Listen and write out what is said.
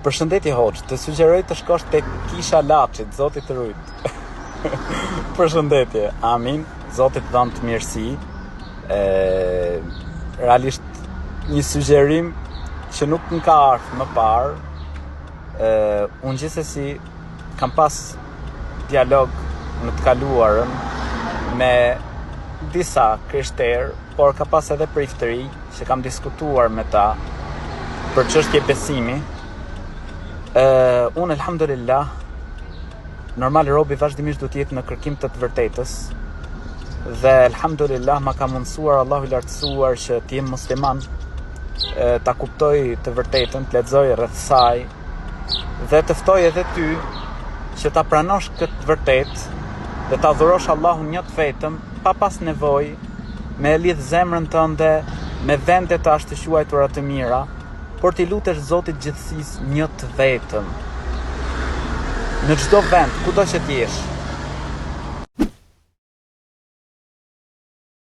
Përshëndetje Hoxh, të sugjeroj të shkosh tek Kisha Laçit, Zoti të rujt. Përshëndetje, amin, Zoti të dhënë të mirësi. Realisht një sugjerim që nuk më ka ardhur më parë. Unë gjithsesi kam pas dialog në të kaluarën me disa krishterë, por ka pas edhe priftëri që kam diskutuar me ta për çështje besimi. Unë elhamdulillah, normal robi vazhdimisht do të jetë në kërkim të vërtetës dhe elhamdulillah ma ka mundësuar Allahu i lartësuar që të jem musliman, ta kuptoj të vërtetën, të lexoj rreth saj dhe të ftoj edhe ty që ta pranosh këtë vërtetë dhe ta adhurosh Allahun një të vetëm pa pas nevojë me lidh zemrën tënde me vende të ashtëquajtura të mira, por t'i lutesh Zotit gjithësisë një të vetëm. Në çdo vend, kudo që t'jesh,